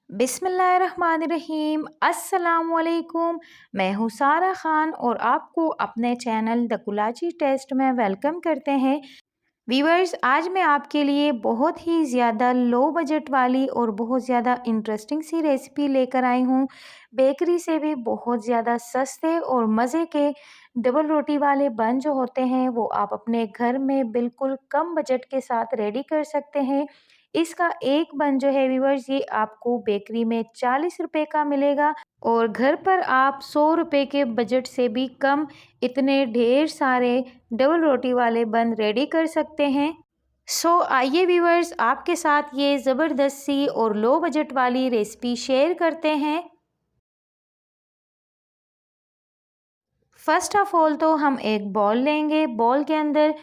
बिस्मिल्लाहिर्रहमानिर्रहीम। अस्सलामुअलैकुम। मैं हूँ सारा ख़ान और आपको अपने चैनल द कुलाची टेस्ट में वेलकम करते हैं। व्यूअर्स, आज मैं आपके लिए बहुत ही ज़्यादा लो बजट वाली और बहुत ज़्यादा इंटरेस्टिंग सी रेसिपी लेकर आई हूँ। बेकरी से भी बहुत ज़्यादा सस्ते और मज़े के डबल रोटी वाले बन जो होते हैं वो आप अपने घर में बिल्कुल कम बजट के साथ रेडी कर सकते हैं। इसका एक बन जो है व्यूअर्स, ये आपको बेकरी में 40 रुपए का मिलेगा और घर पर आप 100 रुपए के बजट से भी कम इतने ढेर सारे डबल रोटी वाले बन रेडी कर सकते हैं। आइए व्यूअर्स, आपके साथ ये ज़बरदस्त सी और लो बजट वाली रेसिपी शेयर करते हैं। फर्स्ट ऑफ ऑल तो हम एक बॉल लेंगे। बॉल के अंदर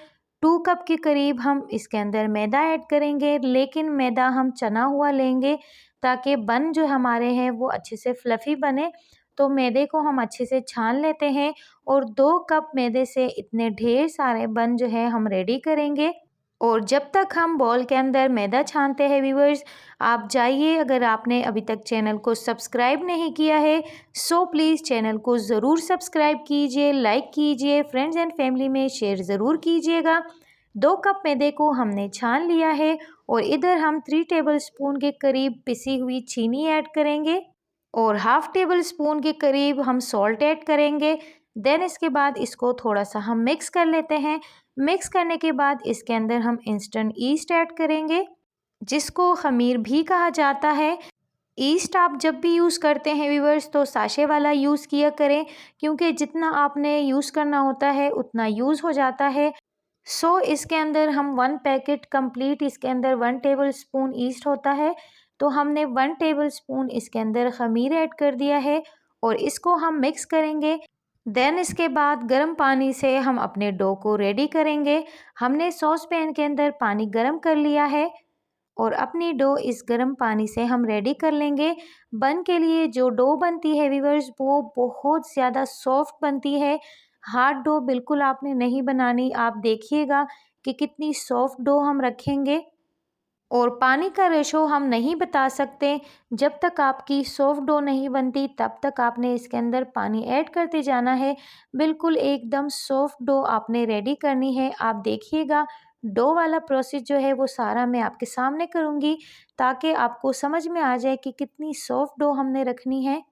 2 कप के करीब हम इसके अंदर मैदा ऐड करेंगे, लेकिन मैदा हम चना हुआ लेंगे ताकि बन जो हमारे हैं वो अच्छे से फ्लफ़ी बने। तो मैदे को हम अच्छे से छान लेते हैं और 2 कप मैदे से इतने ढेर सारे बन जो है हम रेडी करेंगे। और जब तक हम बॉल के अंदर मैदा छानते हैं व्यूअर्स, आप जाइए, अगर आपने अभी तक चैनल को सब्सक्राइब नहीं किया है प्लीज़ चैनल को ज़रूर सब्सक्राइब कीजिए, लाइक कीजिए, फ्रेंड्स एंड फैमिली में शेयर ज़रूर कीजिएगा। 2 कप मैदे को हमने छान लिया है और इधर हम 3 टेबल स्पून के करीब पिसी हुई चीनी ऐड करेंगे और हाफ़ टेबल स्पून के करीब हम सॉल्ट ऐड करेंगे। देन इसके बाद इसको थोड़ा सा हम मिक्स कर लेते हैं। मिक्स करने के बाद इसके अंदर हम इंस्टेंट ईस्ट ऐड करेंगे, जिसको खमीर भी कहा जाता है। ईस्ट आप जब भी यूज़ करते हैं व्यूअर्स तो साशे वाला यूज़ किया करें, क्योंकि जितना आपने यूज़ करना होता है उतना यूज़ हो जाता है। इसके अंदर हम 1 पैकेट कंप्लीट, इसके अंदर 1 टेबल स्पून ईस्ट होता है, तो हमने 1 टेबल स्पून इसके अंदर खमीर ऐड कर दिया है और इसको हम मिक्स करेंगे। देन इसके बाद गर्म पानी से हम अपने डो को रेडी करेंगे। हमने सॉस पैन के अंदर पानी गर्म कर लिया है और अपनी डो इस गर्म पानी से हम रेडी कर लेंगे। बन के लिए जो डो बनती है व्यूअर्स, वो बहुत ज़्यादा सॉफ्ट बनती है। हार्ड डो बिल्कुल आपने नहीं बनानी। आप देखिएगा कि कितनी सॉफ्ट डो हम रखेंगे और पानी का रेशो हम नहीं बता सकते। जब तक आपकी सॉफ्ट डो नहीं बनती तब तक आपने इसके अंदर पानी ऐड करते जाना है। बिल्कुल एकदम सॉफ्ट डो आपने रेडी करनी है। आप देखिएगा, डो वाला प्रोसेस जो है वो सारा मैं आपके सामने करूँगी ताकि आपको समझ में आ जाए कि कितनी सॉफ्ट डो हमने रखनी है।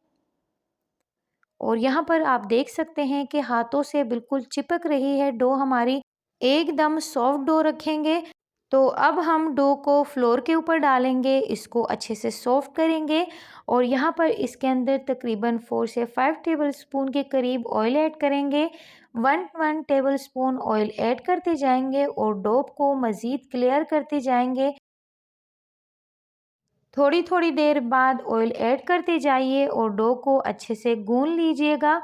और यहाँ पर आप देख सकते हैं कि हाथों से बिल्कुल चिपक रही है डो हमारी। एकदम सॉफ्ट डो रखेंगे। तो अब हम डो को फ्लोर के ऊपर डालेंगे, इसको अच्छे से सॉफ्ट करेंगे और यहाँ पर इसके अंदर तकरीबन 4 से 5 टेबल स्पून के करीब ऑयल ऐड करेंगे। 1 टेबल स्पून ऑयल ऐड करते जाएंगे और डो को मज़ीद क्लियर करते जाएंगे। थोड़ी थोड़ी देर बाद ऑयल ऐड करते जाइए और डो को अच्छे से गूंद लीजिएगा।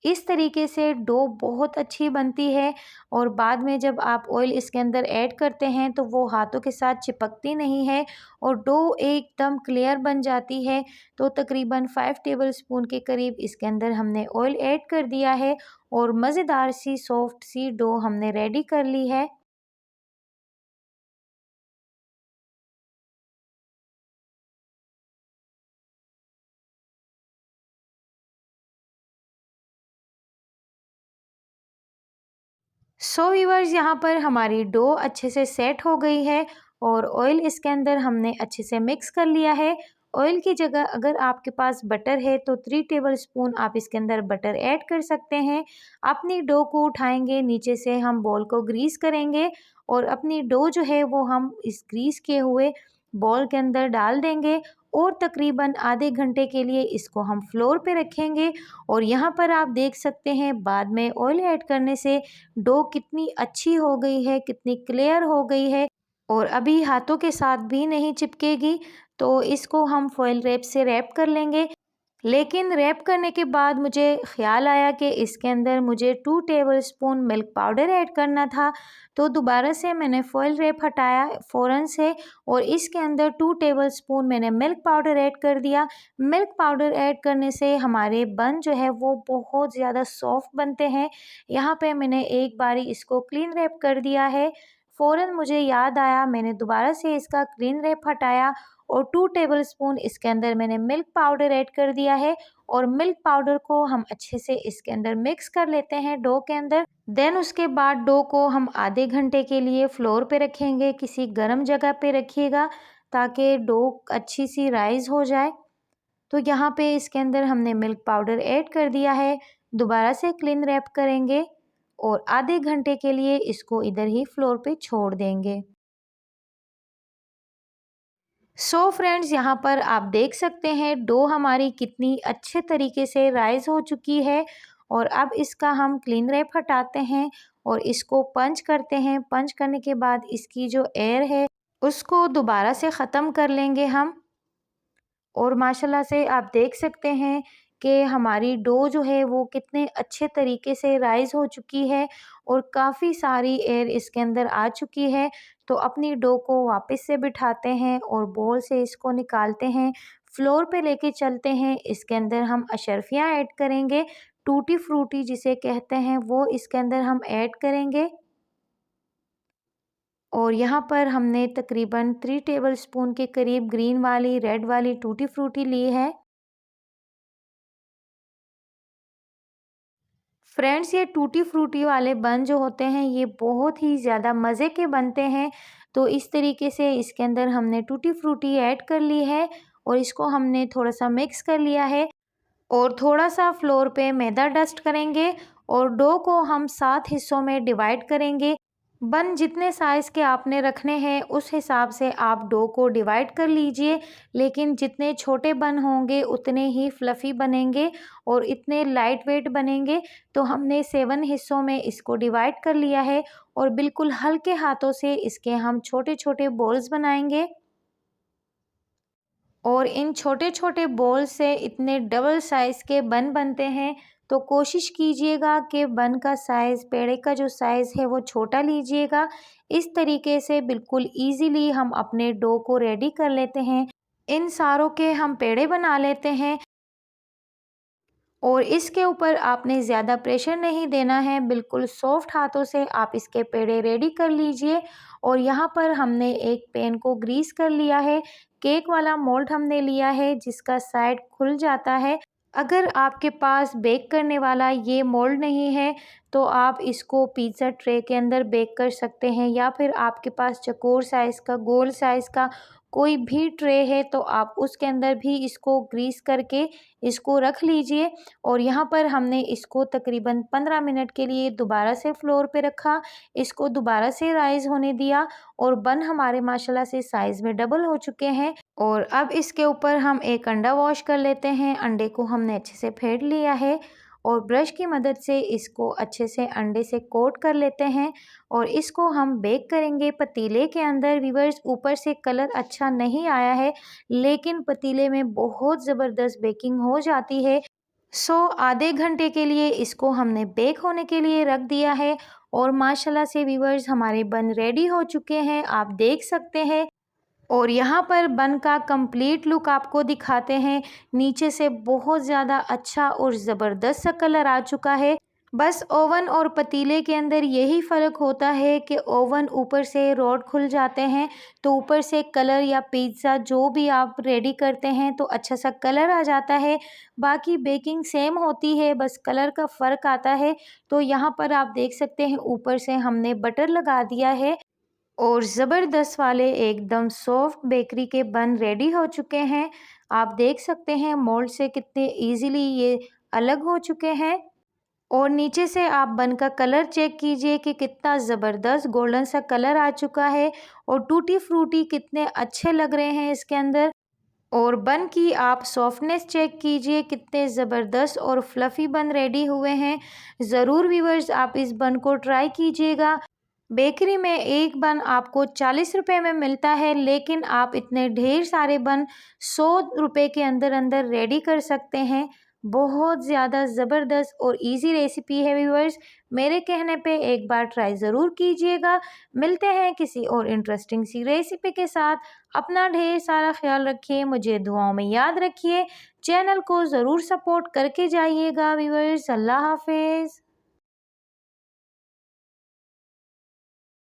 इस तरीके से डो बहुत अच्छी बनती है और बाद में जब आप ऑयल इसके अंदर ऐड करते हैं तो वो हाथों के साथ चिपकती नहीं है और डो एकदम क्लियर बन जाती है। तो तकरीबन 5 टेबल स्पून के करीब इसके अंदर हमने ऑयल ऐड कर दिया है और मज़ेदार सी सॉफ्ट सी डो हमने रेडी कर ली है। व्यूअर्स, यहाँ पर हमारी डो अच्छे से सेट हो गई है और ऑयल इसके अंदर हमने अच्छे से मिक्स कर लिया है। ऑयल की जगह अगर आपके पास बटर है तो 3 टेबल स्पून आप इसके अंदर बटर ऐड कर सकते हैं। अपनी डो को उठाएंगे, नीचे से हम बॉल को ग्रीस करेंगे और अपनी डो जो है वो हम इस ग्रीस किए हुए बॉल के अंदर डाल देंगे और तकरीबन आधे घंटे के लिए इसको हम फ्लोर पे रखेंगे। और यहाँ पर आप देख सकते हैं बाद में ऑयल ऐड करने से डो कितनी अच्छी हो गई है, कितनी क्लियर हो गई है और अभी हाथों के साथ भी नहीं चिपकेगी। तो इसको हम फॉइल रैप से रैप कर लेंगे। लेकिन रैप करने के बाद मुझे ख़्याल आया कि इसके अंदर मुझे 2 table spoon milk powder add करना था। तो दोबारा से मैंने फॉइल रैप हटाया फ़ौरन से और इसके अंदर 2 टेबल स्पून मैंने मिल्क पाउडर ऐड कर दिया। मिल्क पाउडर ऐड करने से हमारे बन जो है वो बहुत ज़्यादा सॉफ्ट बनते हैं। यहाँ पे मैंने एक बारी इसको क्लीन रैप कर दिया है। फ़ौरन मुझे याद आया, मैंने दोबारा से इसका क्लीन रैप हटाया और 2 टेबलस्पून इसके अंदर मैंने मिल्क पाउडर ऐड कर दिया है और मिल्क पाउडर को हम अच्छे से इसके अंदर मिक्स कर लेते हैं डो के अंदर। देन उसके बाद डो को हम आधे घंटे के लिए फ्लोर पे रखेंगे, किसी गर्म जगह पे रखिएगा ताकि डो अच्छी सी राइज हो जाए। तो यहाँ पे इसके अंदर हमने मिल्क पाउडर ऐड कर दिया है, दोबारा से क्लीन रैप करेंगे और आधे घंटे के लिए इसको इधर ही फ्लोर पे छोड़ देंगे। सो फ्रेंड्स, यहाँ पर आप देख सकते हैं डो हमारी कितनी अच्छे तरीके से राइज हो चुकी है और अब इसका हम क्लीन रैप हटाते हैं और इसको पंच करते हैं। पंच करने के बाद इसकी जो एयर है उसको दोबारा से ख़त्म कर लेंगे हम। और माशाल्लाह से आप देख सकते हैं कि हमारी डो जो है वो कितने अच्छे तरीके से राइज हो चुकी है और काफ़ी सारी एयर इसके अंदर आ चुकी है। तो अपनी डो को वापस से बिठाते हैं और बोल से इसको निकालते हैं, फ्लोर पे लेके चलते हैं। इसके अंदर हम अशरफियाँ ऐड करेंगे, टूटी फ्रूटी जिसे कहते हैं वो इसके अंदर हम ऐड करेंगे। और यहाँ पर हमने तकरीबन 3 टेबलस्पून के करीब ग्रीन वाली रेड वाली टूटी फ्रूटी ली है। फ्रेंड्स, ये टूटी फ्रूटी वाले बन जो होते हैं ये बहुत ही ज़्यादा मज़े के बनते हैं। तो इस तरीके से इसके अंदर हमने टूटी फ्रूटी ऐड कर ली है और इसको हमने थोड़ा सा मिक्स कर लिया है और थोड़ा सा फ्लोर पे मैदा डस्ट करेंगे और डो को हम 7 हिस्सों में डिवाइड करेंगे। बन जितने साइज़ के आपने रखने हैं उस हिसाब से आप डो को डिवाइड कर लीजिए, लेकिन जितने छोटे बन होंगे उतने ही फ्लफ़ी बनेंगे और इतने लाइट वेट बनेंगे। तो हमने 7 हिस्सों में इसको डिवाइड कर लिया है और बिल्कुल हल्के हाथों से इसके हम छोटे छोटे बॉल्स बनाएंगे और इन छोटे छोटे बॉल से इतने डबल साइज़ के बन बनते हैं। तो कोशिश कीजिएगा कि बन का साइज़, पेड़े का जो साइज़ है वो छोटा लीजिएगा। इस तरीके से बिल्कुल ईज़िली हम अपने डो को रेडी कर लेते हैं। इन सारों के हम पेड़े बना लेते हैं और इसके ऊपर आपने ज़्यादा प्रेशर नहीं देना है, बिल्कुल सॉफ्ट हाथों से आप इसके पेड़े रेडी कर लीजिए। और यहाँ पर हमने एक पैन को ग्रीस कर लिया है, केक वाला मोल्ड हमने लिया है जिसका साइड खुल जाता है। अगर आपके पास बेक करने वाला ये मोल्ड नहीं है तो आप इसको पिज़्ज़ा ट्रे के अंदर बेक कर सकते हैं, या फिर आपके पास चौकोर साइज़ का, गोल साइज़ का कोई भी ट्रे है तो आप उसके अंदर भी इसको ग्रीस करके इसको रख लीजिए। और यहाँ पर हमने इसको तकरीबन 15 मिनट के लिए दोबारा से फ्लोर पे रखा, इसको दोबारा से राइज़ होने दिया और बन हमारे माशाल्लाह से साइज़ में डबल हो चुके हैं। और अब इसके ऊपर हम एक अंडा वॉश कर लेते हैं। अंडे को हमने अच्छे से फेंट लिया है और ब्रश की मदद से इसको अच्छे से अंडे से कोट कर लेते हैं और इसको हम बेक करेंगे पतीले के अंदर। व्यूअर्स, ऊपर से कलर अच्छा नहीं आया है लेकिन पतीले में बहुत ज़बरदस्त बेकिंग हो जाती है। सो आधे घंटे के लिए इसको हमने बेक होने के लिए रख दिया है और माशाल्लाह से व्यूअर्स हमारे बन रेडी हो चुके हैं, आप देख सकते हैं। और यहाँ पर बन का कंप्लीट लुक आपको दिखाते हैं। नीचे से बहुत ज़्यादा अच्छा और ज़बरदस्त सा कलर आ चुका है। बस ओवन और पतीले के अंदर यही फ़र्क होता है कि ओवन ऊपर से रॉड खुल जाते हैं तो ऊपर से कलर या पिज़्ज़ा जो भी आप रेडी करते हैं तो अच्छा सा कलर आ जाता है। बाकी बेकिंग सेम होती है, बस कलर का फ़र्क आता है। तो यहाँ पर आप देख सकते हैं ऊपर से हमने बटर लगा दिया है और ज़बरदस्त वाले एकदम सॉफ्ट बेकरी के बन रेडी हो चुके हैं। आप देख सकते हैं मोल्ड से कितने इजीली ये अलग हो चुके हैं। और नीचे से आप बन का कलर चेक कीजिए कि कितना ज़बरदस्त गोल्डन सा कलर आ चुका है और टूटी फ्रूटी कितने अच्छे लग रहे हैं इसके अंदर। और बन की आप सॉफ्टनेस चेक कीजिए, कितने ज़बरदस्त और फ्लफ़ी बन रेडी हुए हैं। ज़रूर व्यूअर्स आप इस बन को ट्राई कीजिएगा। बेकरी में एक बन आपको 40 रुपए में मिलता है, लेकिन आप इतने ढेर सारे बन 100 रुपए के अंदर अंदर रेडी कर सकते हैं। बहुत ज़्यादा ज़बरदस्त और इजी रेसिपी है व्यूअर्स, मेरे कहने पे एक बार ट्राई ज़रूर कीजिएगा। मिलते हैं किसी और इंटरेस्टिंग सी रेसिपी के साथ। अपना ढेर सारा ख्याल रखिए, मुझे दुआओं में याद रखिए। चैनल को ज़रूर सपोर्ट करके जाइएगा व्यूअर्स। अल्लाह हाफिज़।